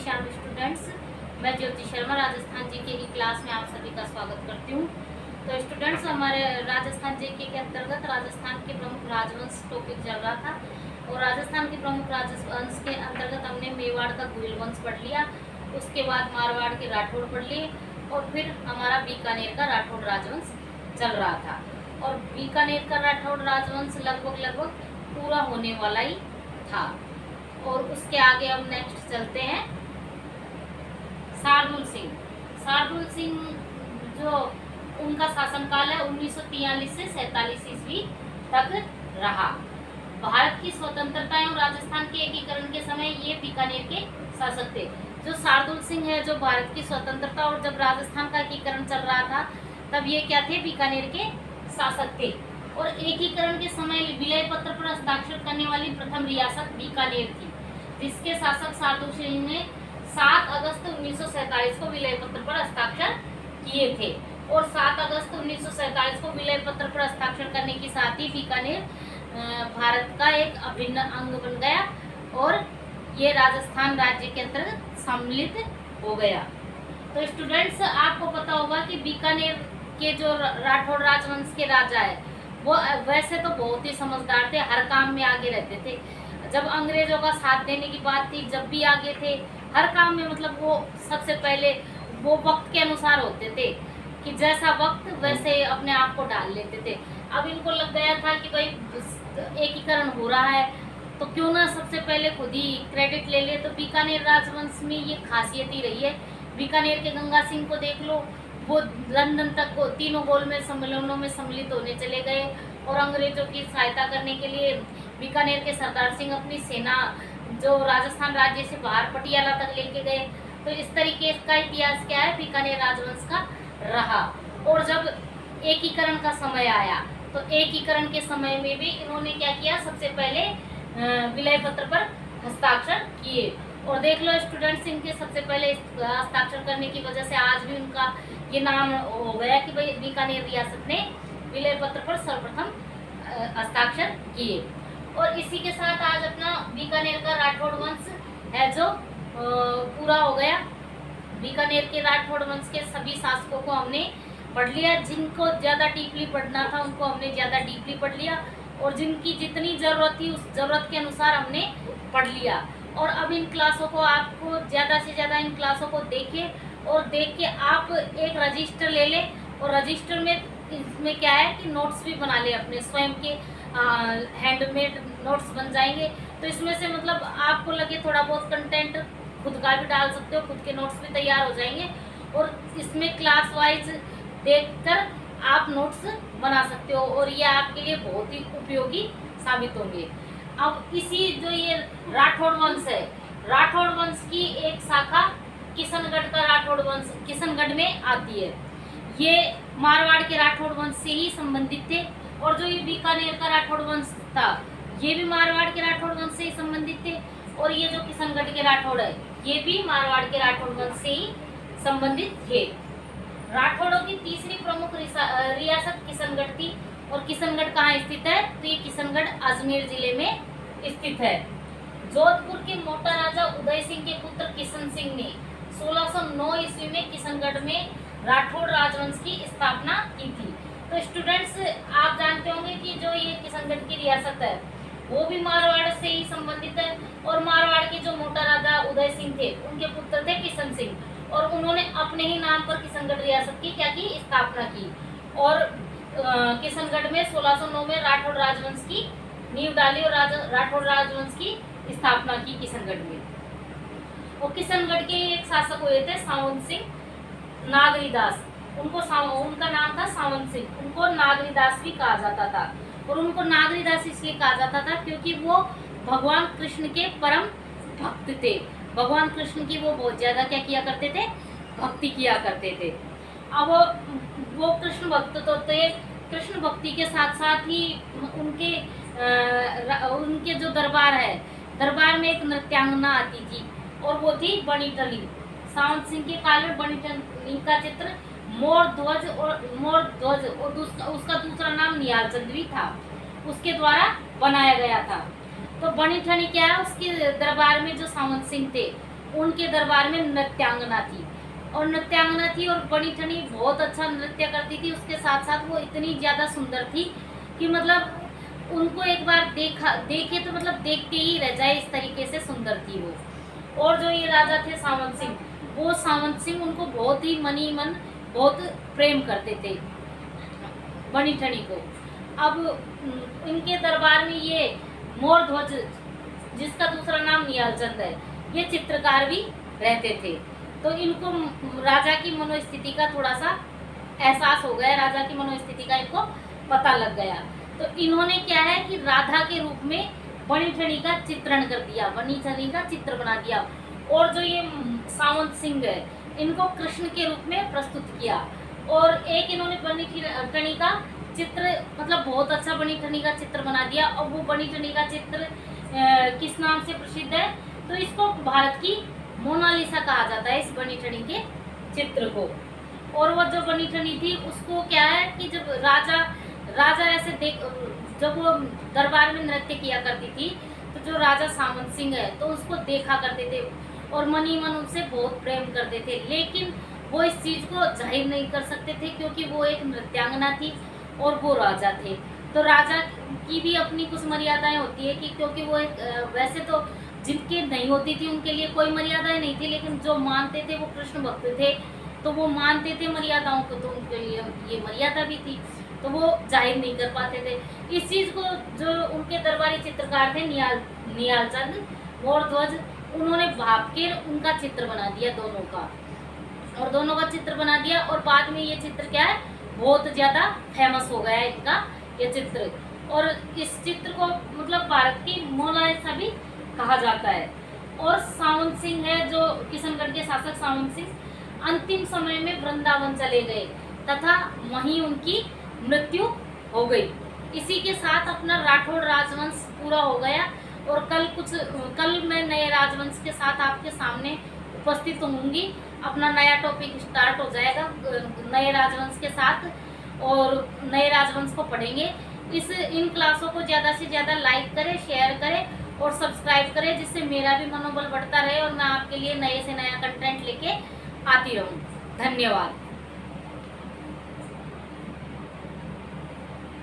शाम स्टूडेंट्स, मैं ज्योति शर्मा राजस्थान जीके की क्लास में आप सभी का स्वागत करती हूँ। तो स्टूडेंट्स, हमारे राजस्थान जीके के अंतर्गत राजस्थान के प्रमुख राजवंश टॉपिक चल रहा था और राजस्थान के प्रमुख राजवंश के अंतर्गत हमने मेवाड़ का गुहिल वंश पढ़ लिया, उसके बाद मारवाड़ के राठौड़ पढ़ लिए और फिर हमारा बीकानेर का राठौड़ राजवंश चल रहा था। और बीकानेर का राठौड़ राजवंश लगभग पूरा होने वाला ही था। और उसके आगे हम नेक्स्ट चलते हैं शार्दुल सिंह। शार्दुल सिंह जो उनका शासनकाल है 1943 से 47 ईस्वी तक रहा। भारत की स्वतंत्रता एवं राजस्थान के एकीकरण के समय ये बीकानेर के शासक थे। जो शार्दुल सिंह है, जो भारत की स्वतंत्रता और जब राजस्थान का एकीकरण चल रहा था तब ये क्या थे, बीकानेर के शासक थे। और एकीकरण के समय विलय पत्र पर हस्ताक्षर करने वाली प्रथम रियासत बीकानेर थी, जिसके शासक शार्दुल सिंह ने 7 अगस्त 1947 को विलय पत्र पर हस्ताक्षर किए थे। और 7 अगस्त 1947 को विलय पत्र पर हस्ताक्षर करने के साथ ही बीकानेर भारत का एक अभिन्न अंग बन गया और ये राजस्थान राज्य के अंतर्गत सम्मिलित हो गया। तो स्टूडेंट्स, आपको पता होगा कि बीकानेर के जो राठौड़ राजवंश के राजा है वो वैसे तो बहुत ही समझदार थे, हर काम में आगे रहते थे। जब अंग्रेजों का साथ देने की बात थी, जब भी आगे थे हर काम में, मतलब वो सबसे पहले वो वक्त के अनुसार होते थे कि जैसा वक्त वैसे अपने आप को डाल लेते थे। अब इनको लग गया था कि भाई एकीकरण हो रहा है तो क्यों ना सबसे पहले खुद ही क्रेडिट ले ले। तो बीकानेर राजवंश में ये खासियत ही रही है। बीकानेर के गंगा सिंह को देख लो, वो लंदन तक को तीनों गोलमेज सम्मेलनों में सम्मिलित होने चले गए और अंग्रेजों की सहायता करने के लिए बीकानेर के सरदार सिंह अपनी सेना जो राजस्थान राज्य से बाहर पटियाला तक लेके गए। तो इस तरीके का इतिहास क्या है, बीकानेर राजवंश का रहा। और जब एकीकरण का समय आया तो एकीकरण के समय में भी इन्होंने क्या किया, सबसे पहले विलय पत्र पर हस्ताक्षर किए। और देख लो स्टूडेंट्स, इनके सबसे पहले हस्ताक्षर करने की वजह से आज भी उनका ये नाम हो गया कि भाई बीकानेर रियासत ने विलय पत्र पर सर्वप्रथम हस्ताक्षर किए। और इसी के साथ आज अपना बीकानेर का राठौड़ वंश है जो पूरा हो गया। बीकानेर के राठौड़ वंश के सभी शासकों को हमने पढ़ लिया। जिनको ज़्यादा डीपली पढ़ना था उनको हमने ज़्यादा डीपली पढ़ लिया और जिनकी जितनी ज़रूरत थी उस ज़रूरत के अनुसार हमने पढ़ लिया। और अब इन क्लासों को आपको ज़्यादा से ज़्यादा इन क्लासों को देखें और देख के आप एक रजिस्टर ले लें और रजिस्टर में इसमें क्या है कि नोट्स भी बना ले, अपने स्वयं के हैंडमेड नोट्स बन जाएंगे। तो इसमें से मतलब आपको लगे थोड़ा बहुत कंटेंट खुद का भी डाल सकते हो, खुद के नोट्स भी तैयार हो जाएंगे और इसमें क्लास वाइज देखकर आप नोट्स बना सकते हो और ये आपके लिए बहुत ही उपयोगी साबित होंगे। अब इसी जो ये राठौड़ वंश है, राठौड़ वंश की एक शाखा किशनगढ़ का राठौड़ वंश किशनगढ़ में आती है। ये मारवाड़ के राठौड़ वंश से ही संबंधित थे। और जो ये बीकानेर का राठौड़ वंश था ये भी मारवाड़ के राठौड़ वंश से ही संबंधित थे। और ये जो किशनगढ़ के राठौड़ है ये भी मारवाड़ के राठौड़ वंश से ही संबंधित थे। राठौड़ों की तीसरी प्रमुख रियासत किशनगढ़ थी। और किशनगढ़ कहाँ स्थित है, तो ये किशनगढ़ अजमेर जिले में स्थित है। जोधपुर के मोटा राजा उदय सिंह के पुत्र किशन सिंह ने 1609 ईस्वी में किशनगढ़ में राठौड़ राजवंश की स्थापना की थी। तो स्टूडेंट्स, आप जानते होंगे कि जो ये किशनगढ़ की रियासत है वो भी मारवाड़ से ही संबंधित है। और मारवाड़ के जो मोटा राजा उदय सिंह थे उनके पुत्र थे किशन सिंह और उन्होंने अपने ही नाम पर किशनगढ़ रियासत की क्या की, स्थापना की। और किशनगढ़ में 1609 में राठौड़ राजवंश की नींव डाली और राठौड़ राजवंश की स्थापना की किशनगढ़ में। और किशनगढ़ के एक शासक हुए थे सावंत सिंह नागरीदास। उनका नाम था सावंत सिंह, उनको नागरीदास भी कहा जाता था। और उनको नागरीदास इसलिए कहा जाता था क्योंकि वो भगवान कृष्ण के परम भक्त थे। भगवान कृष्ण की वो बहुत ज्यादा क्या किया करते थे, भक्ति किया करते थे। अब वो कृष्ण भक्त तो थे, कृष्ण भक्ति के साथ साथ ही उनके जो दरबार है, दरबार में एक नृत्यांगना आती थी और वो थी बनीटली। सावंत सिंह के काल में बनीटली का चित्र मोर ध्वज और उसका दूसरा नाम निहाल चंद भी था, उसके द्वारा बनाया गया था। तो बनीठनी क्या है, उसके दरबार में जो सावंत सिंह थे उनके दरबार में नृत्यांगना थी, और नृत्यांगना थी और बनी ठनी बहुत अच्छा नृत्य करती थी। उसके साथ साथ वो इतनी ज़्यादा सुंदर थी कि मतलब उनको एक बार देखे तो मतलब देखते ही रह जाए, इस तरीके से सुंदर थी वो। और जो ये राजा थे सावंत सिंह, वो सावंत सिंह उनको बहुत ही मनी मन बहुत प्रेम करते थे बनी ठनी को। अब इनके दरबार में ये मोर ध्वज, जिसका दूसरा नाम निहाल चंद है, ये चित्रकार भी रहते थे। तो इनको राजा की मनोस्थिति का थोड़ा सा एहसास हो गया, राजा की मनोस्थिति का इनको पता लग गया। तो इन्होंने क्या है कि राधा के रूप में बनी ठनी का चित्रण कर दिया, बनी ठनी का चित्र बना दिया। और जो ये सावंत सिंह है, इनको कृष्ण के रूप में प्रस्तुत किया। और एक इन्होंने बनी ठनी का चित्र मतलब बहुत अच्छा बनी ठनी का चित्र बना दिया। और वो बनी ठनी का चित्र किस नाम से प्रसिद्ध है, तो इसको भारत की मोनालिसा कहा जाता है, इस बनी ठनी के चित्र को। और वो जो बनी ठनी थी उसको क्या है कि जब राजा ऐसे जब वो दरबार में नृत्य किया करती थी, तो जो राजा सावंत सिंह है तो उसको देखा करते थे और मनी मन उनसे बहुत प्रेम करते थे। लेकिन वो इस चीज़ को जाहिर नहीं कर सकते थे क्योंकि वो एक नृत्यांगना थी और वो राजा थे। तो राजा की भी अपनी कुछ मर्यादाएं होती है कि क्योंकि वो एक वैसे तो जिनके नहीं होती थी उनके लिए कोई मर्यादाएं नहीं थी, लेकिन जो मानते थे वो कृष्ण भक्त थे, तो वो मानते थे मर्यादाओं को, तो उनके लिए ये मर्यादा भी थी, तो वो जाहिर नहीं कर पाते थे इस चीज़ को। जो उनके दरबारी चित्रकार थे निहाल चंद मोर ध्वज, उन्होंने भाप के उनका चित्र बना दिया दोनों का, और दोनों का चित्र बना दिया। और बाद में ये चित्र क्या है, बहुत ज़्यादा फेमस हो गया है इनका ये चित्र। और इस चित्र को मतलब भारत की मोनालिसा भी कहा जाता है। और सावंत सिंह है जो किशनगढ़ के शासक सावंत सिंह, अंतिम समय में वृंदावन चले गए तथा वहीं उनकी मृत्यु हो गई। इसी के साथ अपना राठौड़ राजवंश पूरा हो गया। और कल मैं नए राजवंश के साथ आपके सामने उपस्थित होंगी। अपना नया टॉपिक स्टार्ट हो जाएगा नए राजवंश के साथ, और नए राजवंश को पढ़ेंगे। इन क्लासों को ज़्यादा से ज़्यादा लाइक करें, शेयर करें और सब्सक्राइब करें, जिससे मेरा भी मनोबल बढ़ता रहे और मैं आपके लिए नए से नया कंटेंट लेके आती रहूं। धन्यवाद।